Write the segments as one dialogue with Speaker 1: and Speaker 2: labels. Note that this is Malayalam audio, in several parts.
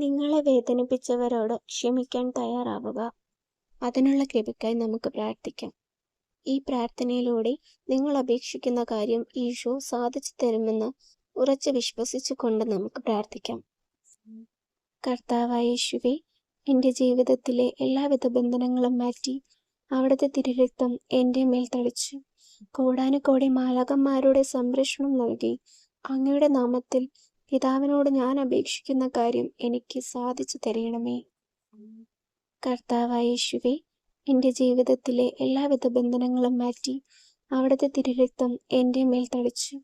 Speaker 1: നിങ്ങളെ വേദനിപ്പിച്ചവരോട് ക്ഷമിക്കാൻ തയ്യാറാവുക. അതിനുള്ള കൃപയ്ക്കായി നമുക്ക് പ്രാർത്ഥിക്കാം. ഈ പ്രാർത്ഥനയിലൂടെ നിങ്ങൾ അപേക്ഷിക്കുന്ന കാര്യം ഈശോ സാധിച്ചു തരുമെന്ന് ഉറച്ചു വിശ്വസിച്ചുകൊണ്ട് നമുക്ക് പ്രാർത്ഥിക്കാം. കർത്താവായ യേശുവേ, എൻ്റെ ജീവിതത്തിലെ എല്ലാവിധ ബന്ധനങ്ങളും മാറ്റി അവിടുത്തെ തിരുരക്തം എൻ്റെ മേൽ തളിച്ചു കോടാനുകോടി മാലാഖമാരുടെ സംരക്ഷണം നൽകി അങ്ങയുടെ നാമത്തിൽ പിതാവിനോട് ഞാൻ അപേക്ഷിക്കുന്ന കാര്യം എനിക്ക് സാധിച്ചു തരണമേ. കർത്താവായ യേശുവേ, എൻ്റെ ജീവിതത്തിലെ എല്ലാവിധ ബന്ധനങ്ങളും മാറ്റി അവിടുത്തെ തിരുരക്തം എൻ്റെ മേൽ തളിച്ചു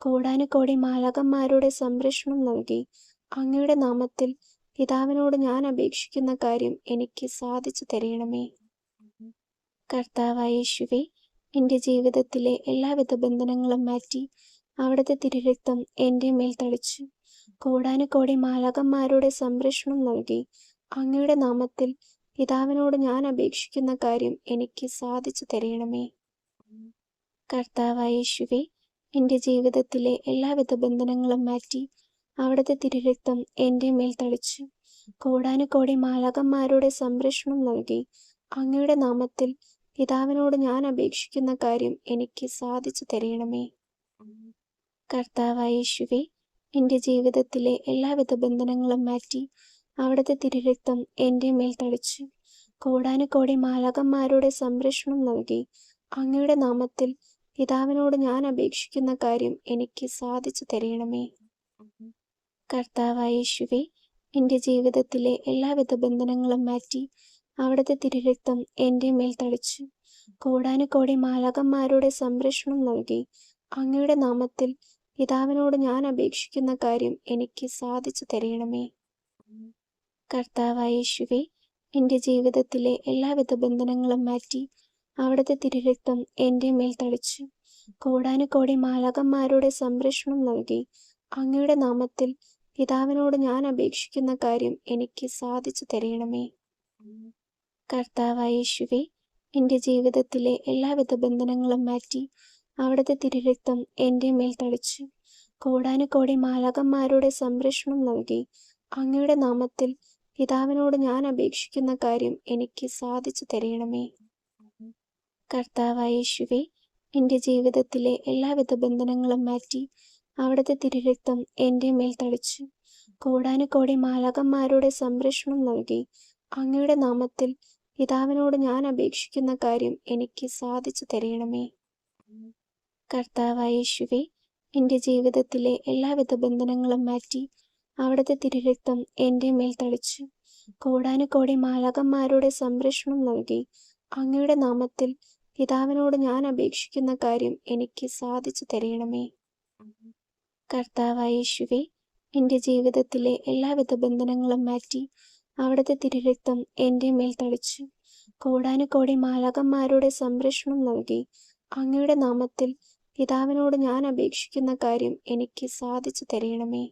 Speaker 1: കോടാനുകോടി മാലാഖമാരുടെ സംരക്ഷണം നൽകി അങ്ങയുടെ നാമത്തിൽ പിതാവിനോട് ഞാൻ അപേക്ഷിക്കുന്ന കാര്യം എനിക്ക് സാധിച്ചു തരണമേ. കർത്താവായ യേശുവേ, എൻ്റെ ജീവിതത്തിലെ എല്ലാവിധ ബന്ധനങ്ങളും മാറ്റി അവിടുത്തെ തിരുരക്തം എൻ്റെ മേൽ തളിച്ചു കോടാനുകോടി മാലാഖമാരുടെ സംരക്ഷണം നൽകി അങ്ങയുടെ നാമത്തിൽ പിതാവിനോട് ഞാൻ അപേക്ഷിക്കുന്ന കാര്യം എനിക്ക് സാധിച്ചു തരണമേ. കർത്താവായ യേശുവേ, എൻ്റെ ജീവിതത്തിലെ എല്ലാവിധ ബന്ധനങ്ങളും മാറ്റി അവിടുത്തെ തിരുരക്തം എൻ്റെ മേൽ തളിച്ചു കോടാനുകോടി മാലാഖമാരുടെ സംരക്ഷണം നൽകി അങ്ങയുടെ നാമത്തിൽ പിതാവിനോട് ഞാൻ അപേക്ഷിക്കുന്ന കാര്യം എനിക്ക് സാധിച്ചു തരണമേ. കർത്താവായ യേശുവേ, എൻ്റെ ജീവിതത്തിലെ എല്ലാവിധ ബന്ധനങ്ങളും മാറ്റി അവിടുത്തെ തിരുരക്തം എൻ്റെ മേൽ തളിച്ചു കോടാനുകോടി മാലാഖമാരുടെ സംരക്ഷണം നൽകി അങ്ങയുടെ നാമത്തിൽ പിതാവിനോട് ഞാൻ അപേക്ഷിക്കുന്ന കാര്യം എനിക്ക് സാധിച്ചു തരണമേ. കർത്താവായ യേശുവേ, എൻ്റെ ജീവിതത്തിലെ എല്ലാവിധ ബന്ധനങ്ങളും മാറ്റി അവിടുത്തെ തിരുരക്തം എൻ്റെ മേൽ തളിച്ചു കോടാനുകോടി മാലാഖമാരുടെ സംരക്ഷണം നൽകി അങ്ങയുടെ നാമത്തിൽ പിതാവിനോട് ഞാൻ അപേക്ഷിക്കുന്ന കാര്യം എനിക്ക് സാധിച്ചു തരണമേ. കർത്താവായ യേശുവേ, എൻ്റെ ജീവിതത്തിലെ എല്ലാവിധ ബന്ധനങ്ങളും മാറ്റി അവിടുത്തെ തിരുരക്തം എൻ്റെ മേൽ തളിച്ചു കോടാനുകോടി മാലാഖമാരുടെ സംരക്ഷണം നൽകി അങ്ങയുടെ നാമത്തിൽ പിതാവിനോട് ഞാൻ അപേക്ഷിക്കുന്ന കാര്യം എനിക്ക് സാധിച്ചു തരണമേ. കർത്താവായ യേശുവേ, എൻ്റെ ജീവിതത്തിലെ എല്ലാവിധ ബന്ധനങ്ങളും മാറ്റി അവിടുത്തെ തിരുരക്തം എൻ്റെ മേൽ തളിച്ചു കോടാനുകോടി മാലാഖമാരുടെ സംരക്ഷണം നൽകി അങ്ങയുടെ നാമത്തിൽ പിതാവിനോട് ഞാൻ അപേക്ഷിക്കുന്ന കാര്യം എനിക്ക് സാധിച്ചു തരണമേ. കർത്താവായ യേശുവേ, എൻ്റെ ജീവിതത്തിലെ എല്ലാവിധ ബന്ധനങ്ങളും മാറ്റി അവിടുത്തെ തിരുരക്തം എൻ്റെ മേൽ തളിച്ചു കോടാനുകോടി മാലാഖമാരുടെ സംരക്ഷണം നൽകി അങ്ങയുടെ നാമത്തിൽ പിതാവിനോട് ഞാൻ അപേക്ഷിക്കുന്ന കാര്യം എനിക്ക് സാധിച്ചു തരണമേ. കർത്താവായ യേശുവേ, എൻ്റെ ജീവിതത്തിലെ എല്ലാവിധ ബന്ധനങ്ങളും മാറ്റി അവിടുത്തെ തിരുരക്തം എൻ്റെ മേൽ തളിച്ചു കോടാനുകോടി മാലാഖമാരുടെ സംരക്ഷണം നൽകി അങ്ങയുടെ നാമത്തിൽ പിതാവിനോട് ഞാൻ അപേക്ഷിക്കുന്ന കാര്യം എനിക്ക് സാധിച്ചു തരണമേ. കർത്താവായ യേശുവേ, എൻ്റെ ജീവിതത്തിലെ എല്ലാവിധ ബന്ധനങ്ങളും മാറ്റി അവിടുത്തെ തിരുരക്തം എൻ്റെ മേൽ തളിച്ചു കോടാനുകോടി മാലാഖമാരുടെ സംരക്ഷണം നൽകി അങ്ങയുടെ നാമത്തിൽ പിതാവിനോട് ഞാൻ അപേക്ഷിക്കുന്ന കാര്യം എനിക്ക് സാധിച്ചു തരണമേ.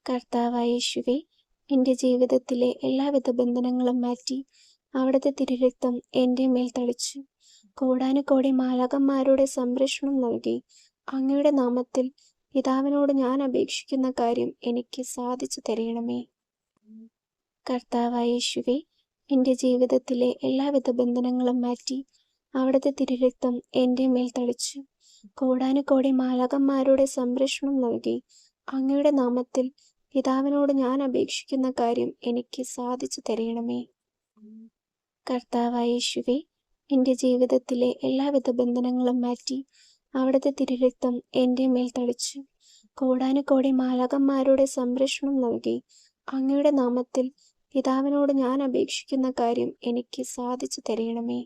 Speaker 1: കർത്താവായ യേശുവേ, എൻ്റെ ജീവിതത്തിലെ എല്ലാവിധ ബന്ധനങ്ങളും മാറ്റി അവിടുത്തെ തിരുരക്തം എൻ്റെ മേൽ തളിച്ചു കോടാനുകോടി മാലാഖമാരുടെ സംരക്ഷണം നൽകി അങ്ങയുടെ നാമത്തിൽ പിതാവിനോട് ഞാൻ അപേക്ഷിക്കുന്ന കാര്യം എനിക്ക് സാധിച്ചു തരണമേ. കർത്താവായ യേശുവേ, എൻ്റെ ജീവിതത്തിലെ എല്ലാവിധ ബന്ധനങ്ങളും മാറ്റി അവിടുത്തെ തിരുരക്തം എൻ്റെ മേൽ തളിച്ചു കോടാനുകോടി മാലാഖമാരുടെ സംരക്ഷണം നൽകി അങ്ങയുടെ നാമത്തിൽ പിതാവിനോട് ഞാൻ അപേക്ഷിക്കുന്ന കാര്യം എനിക്ക് സാധിച്ചു തരണമേ. കർത്താവായ യേശുവേ, എൻ്റെ ജീവിതത്തിലെ എല്ലാവിധ ബന്ധനങ്ങളും മാറ്റി അവിടുത്തെ തിരുരക്തം എൻ്റെ മേൽ തളിച്ചു കോടാനുകോടി മാലാഖമാരുടെ സംരക്ഷണം നൽകി അങ്ങയുടെ നാമത്തിൽ പിതാവിനോട് ഞാൻ അപേക്ഷിക്കുന്ന കാര്യം എനിക്ക് സാധിച്ചു തരണമേ.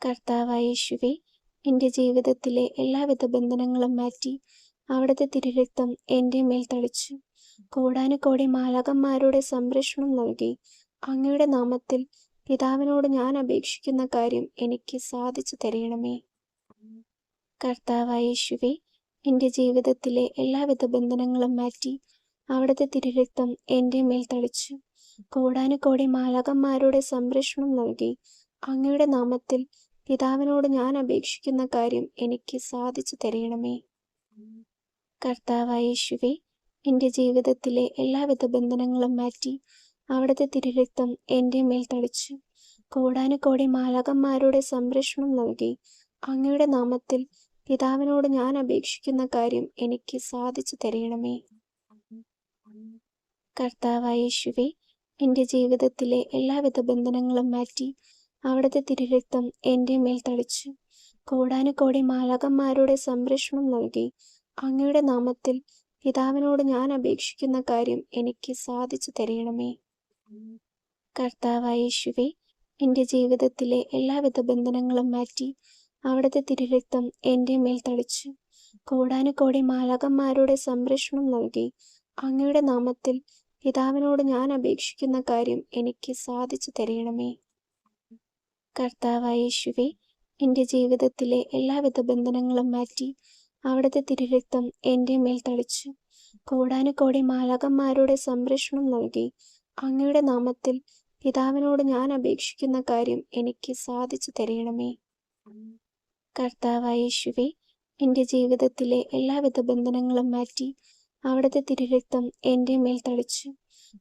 Speaker 1: കർത്താവായ യേശുവേ, എൻ്റെ ജീവിതത്തിലെ എല്ലാവിധ ബന്ധനങ്ങളും മാറ്റി അവിടുത്തെ തിരുരക്തം എൻ്റെ മേൽ തളിച്ചു കോടാനുകോടി മാലാഖമാരുടെ സംരക്ഷണം നൽകി അങ്ങയുടെ നാമത്തിൽ പിതാവിനോട് ഞാൻ അപേക്ഷിക്കുന്ന കാര്യം എനിക്ക് സാധിച്ചു തരണമേ. കർത്താവായ യേശുവേ, എൻ്റെ ജീവിതത്തിലെ എല്ലാവിധ ബന്ധനങ്ങളും മാറ്റി അവിടുത്തെ തിരുരക്തം എൻ്റെ മേൽ തളിച്ചു കോടാനുകോടി മാലാഖമാരുടെ സംരക്ഷണം നൽകി അങ്ങയുടെ നാമത്തിൽ പിതാവിനോട് ഞാൻ അപേക്ഷിക്കുന്ന കാര്യം എനിക്ക് സാധിച്ചു തരണമേ. കർത്താവായ യേശുവേ, എൻ്റെ ജീവിതത്തിലെ എല്ലാവിധ ബന്ധനങ്ങളും മാറ്റി അവിടുത്തെ തിരുരക്തം എൻ്റെ മേൽ തളിച്ചു. കോടാനുകോടി മാലാഖമാരുടെ സംരക്ഷണം നൽകി അങ്ങയുടെ നാമത്തിൽ പിതാവിനോട് ഞാൻ അപേക്ഷിക്കുന്ന കാര്യം എനിക്ക് സാധിച്ചു തരണമേ. കർത്താവായ യേശുവേ, എൻ്റെ ജീവിതത്തിലെ എല്ലാവിധ ബന്ധനങ്ങളും മാറ്റി അവിടുത്തെ തിരുരക്തം എൻ്റെ മേൽ തളിച്ചു. കോടാനുകോടി മാലാഖമാരുടെ സംരക്ഷണം നൽകി അങ്ങയുടെ നാമത്തിൽ പിതാവിനോട് ഞാൻ അപേക്ഷിക്കുന്ന കാര്യം എനിക്ക് സാധിച്ചു തരണമേ. കർത്താവായ യേശുവേ, എൻ്റെ ജീവിതത്തിലെ എല്ലാവിധ ബന്ധനങ്ങളും മാറ്റി അവിടുത്തെ തിരുരക്തം എൻ്റെ മേൽ തളിച്ചു. കോടാനുകോടി മാലാഖമാരുടെ സംരക്ഷണം നൽകി അങ്ങയുടെ നാമത്തിൽ പിതാവിനോട് ഞാൻ അപേക്ഷിക്കുന്ന കാര്യം എനിക്ക് സാധിച്ചു തരണമേ. കർത്താവായ യേശുവേ, എൻ്റെ ജീവിതത്തിലെ എല്ലാവിധ ബന്ധനങ്ങളും മാറ്റി അവിടുത്തെ തിരുരക്തം എൻ്റെ മേൽ തളിച്ചു. കോടാനുകോടി മാലാഖമാരുടെ സംരക്ഷണം നൽകി അങ്ങയുടെ നാമത്തിൽ പിതാവിനോട് ഞാൻ അപേക്ഷിക്കുന്ന കാര്യം എനിക്ക് സാധിച്ചു തരണമേ. കർത്താവായ യേശുവേ, എൻ്റെ ജീവിതത്തിലെ എല്ലാവിധ ബന്ധനങ്ങളും മാറ്റി അവിടുത്തെ തിരുരക്തം എൻ്റെ മേൽ തളിച്ചു.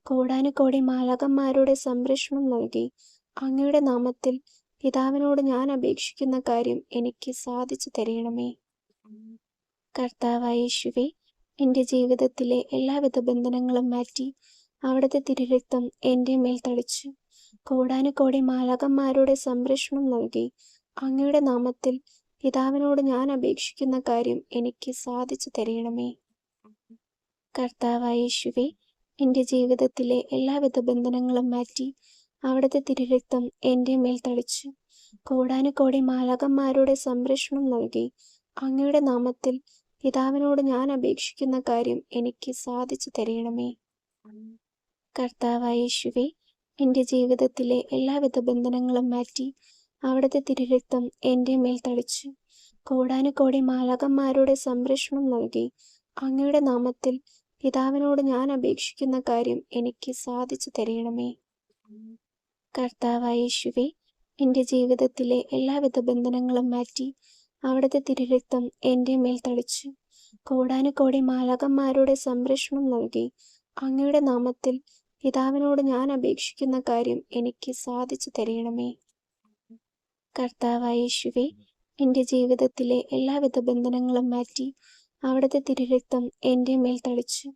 Speaker 1: കോടാനുകോടി മാലാഖമാരുടെ സംരക്ഷണം നൽകി അങ്ങയുടെ നാമത്തിൽ പിതാവിനോട് ഞാൻ അപേക്ഷിക്കുന്ന കാര്യം എനിക്ക് സാധിച്ചു തരണമേ. കർത്താവായ യേശുവേ, എൻ്റെ ജീവിതത്തിലെ എല്ലാവിധ ബന്ധനങ്ങളും മാറ്റി അവിടുത്തെ തിരുരക്തം എൻ്റെ മേൽ തളിച്ചു. കോടാനുകോടി മാലാഖമാരുടെ സംരക്ഷണം നൽകി അങ്ങയുടെ നാമത്തിൽ പിതാവിനോട് ഞാൻ അപേക്ഷിക്കുന്ന കാര്യം എനിക്ക് സാധിച്ചു തരണമേ. കർത്താവായ യേശുവേ, എൻ്റെ ജീവിതത്തിലെ എല്ലാവിധ ബന്ധനങ്ങളും മാറ്റി അവിടുത്തെ തിരുരക്തം എൻ്റെ മേൽ തളിച്ചു. കോടാനുകോടി മാലാഖമാരുടെ സംരക്ഷണം നൽകി അങ്ങയുടെ നാമത്തിൽ പിതാവിനോട് ഞാൻ അപേക്ഷിക്കുന്ന കാര്യം എനിക്ക് സാധിച്ചു തരണമേ. കർത്താവായ യേശുവേ, എൻ്റെ ജീവിതത്തിലെ എല്ലാവിധ ബന്ധനങ്ങളും മാറ്റി അവിടുത്തെ തിരുരക്തം എൻ്റെ മേൽ തളിച്ചു. കോടാനുകോടി മാലാഖമാരുടെ സംരക്ഷണം നൽകി അങ്ങയുടെ നാമത്തിൽ പിതാവിനോട് ഞാൻ അപേക്ഷിക്കുന്ന കാര്യം എനിക്ക് സാധിച്ചു തരണമേ. കർത്താവായ യേശുവേ, എൻ്റെ ജീവിതത്തിലെ എല്ലാവിധ ബന്ധനങ്ങളും മാറ്റി അവിടുത്തെ തിരുരക്തം എൻ്റെ മേൽ തളിച്ചു. കോടാനുകോടി മാലാഖമാരുടെ സംരക്ഷണം നൽകി അങ്ങയുടെ നാമത്തിൽ പിതാവിനോട് ഞാൻ അപേക്ഷിക്കുന്ന കാര്യം എനിക്ക് സാധിച്ചു തരണമേ. കർത്താവായ യേശുവേ, എൻ്റെ ജീവിതത്തിലെ എല്ലാവിധ ബന്ധനങ്ങളും മാറ്റി അവിടുത്തെ തിരുരക്തം എൻ്റെ മേൽ തളിച്ചു.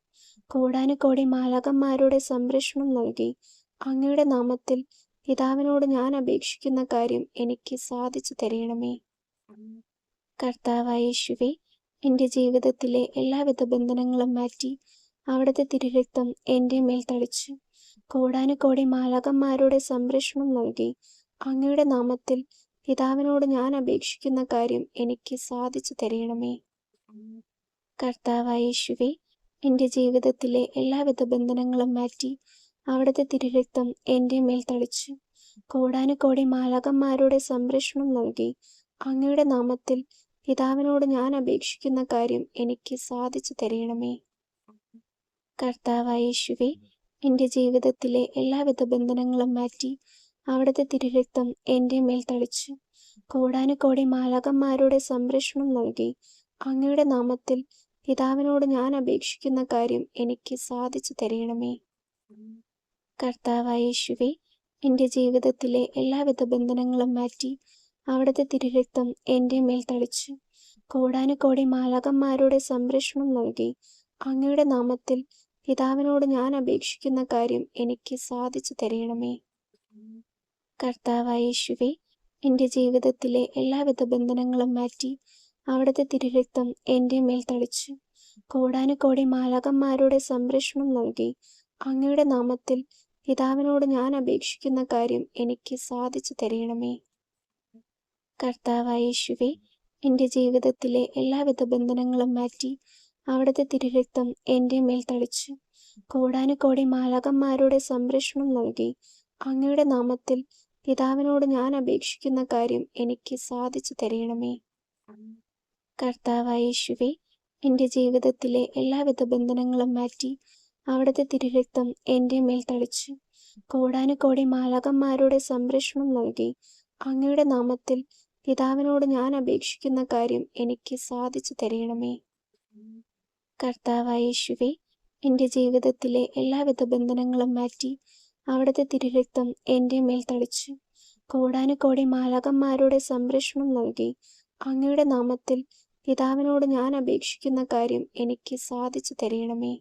Speaker 1: കോടാനുകോടി മാലാഖമാരുടെ സംരക്ഷണം നൽകി അങ്ങയുടെ നാമത്തിൽ പിതാവിനോട് ഞാൻ അപേക്ഷിക്കുന്ന കാര്യം എനിക്ക് സാധിച്ചു തരണമേ. കർത്താവായ യേശുവേ, എൻ്റെ ജീവിതത്തിലെ എല്ലാവിധ ബന്ധനങ്ങളും മാറ്റി അവിടുത്തെ തിരുരക്തം എൻ്റെ മേൽ തളിച്ചു. കോടാനുകോടി മാലാഖമാരുടെ സംരക്ഷണം നൽകി അങ്ങയുടെ നാമത്തിൽ പിതാവിനോട് ഞാൻ അപേക്ഷിക്കുന്ന കാര്യം എനിക്ക് സാധിച്ചു തരണമേ. കർത്താവായ യേശുവേ, എൻ്റെ ജീവിതത്തിലെ എല്ലാവിധ ബന്ധനങ്ങളും മാറ്റി അവിടുത്തെ തിരുരക്തം എൻ്റെ മേൽ തളിച്ചു. കോടാനുകോടി മാലാഖമാരുടെ സംരക്ഷണം നൽകി അങ്ങയുടെ നാമത്തിൽ പിതാവിനോട് ഞാൻ അപേക്ഷിക്കുന്ന കാര്യം എനിക്ക് സാധിച്ചു തരണമേ. കർത്താവായ യേശുവേ, എൻ്റെ ജീവിതത്തിലെ എല്ലാവിധ ബന്ധനങ്ങളും മാറ്റി അവിടുത്തെ തിരുരക്തം എൻ്റെ മേൽ തളിച്ചു. കോടാനുകോടി മാലാഖമാരുടെ സംരക്ഷണം നൽകി അങ്ങയുടെ നാമത്തിൽ പിതാവിനോട് ഞാൻ അപേക്ഷിക്കുന്ന കാര്യം എനിക്ക് സാധിച്ചു തരണമേ. കർത്താവായ യേശുവേ, എൻ്റെ ജീവിതത്തിലെ എല്ലാവിധ ബന്ധനങ്ങളും മാറ്റി അവിടുത്തെ തിരുരക്തം എൻ്റെ മേൽ തളിച്ചു. കോടാനുകോടി മാലാഖമാരുടെ സംരക്ഷണം നൽകി അങ്ങയുടെ നാമത്തിൽ പിതാവിനോട് ഞാൻ അപേക്ഷിക്കുന്ന കാര്യം എനിക്ക് സാധിച്ചു തരണമേ. കർത്താവായ യേശുവേ, എൻ്റെ ജീവിതത്തിലെ എല്ലാവിധ ബന്ധനങ്ങളും മാറ്റി അവിടുത്തെ തിരുരക്തം എൻ്റെ മേൽ തളിച്ചു. കോടാനുകോടി മാലാഖമാരുടെ സംരക്ഷണം നൽകി അങ്ങയുടെ നാമത്തിൽ പിതാവിനോട് ഞാൻ അപേക്ഷിക്കുന്ന കാര്യം എനിക്ക് സാധിച്ചു തരണമേ. കർത്താവായ യേശുവേ, എൻ്റെ ജീവിതത്തിലെ എല്ലാവിധ ബന്ധനങ്ങളും മാറ്റി അവിടുത്തെ തിരുരക്തം എൻ്റെ മേൽ തളിച്ചു. കോടാനുകോടി മാലാഖമാരുടെ സംരക്ഷണം നൽകി അങ്ങയുടെ നാമത്തിൽ പിതാവിനോട് ഞാൻ അപേക്ഷിക്കുന്ന കാര്യം എനിക്ക് സാധിച്ചു തരണമേ. കർത്താവായ യേശുവേ, എൻ്റെ ജീവിതത്തിലെ എല്ലാവിധ ബന്ധനങ്ങളും മാറ്റി അവിടുത്തെ തിരുരക്തം എൻ്റെ മേൽ തളിച്ചു. കോടാനുകോടി മാലാഖമാരുടെ സംരക്ഷണം നൽകി അങ്ങയുടെ നാമത്തിൽ പിതാവിനോട് ഞാൻ അപേക്ഷിക്കുന്ന കാര്യം എനിക്ക് സാധിച്ചു തരണമേ. കർത്താവായ യേശുവേ, എൻ്റെ ജീവിതത്തിലെ എല്ലാവിധ ബന്ധനങ്ങളും മാറ്റി അവിടുത്തെ തിരുരക്തം എൻ്റെ മേൽ തളിച്ചു. കോടാനുകോടി മാലാഖമാരുടെ സംരക്ഷണം നൽകി അങ്ങയുടെ നാമത്തിൽ പിതാവിനോട് ഞാൻ അപേക്ഷിക്കുന്ന കാര്യം എനിക്ക് സാധിച്ചു തരണമേ.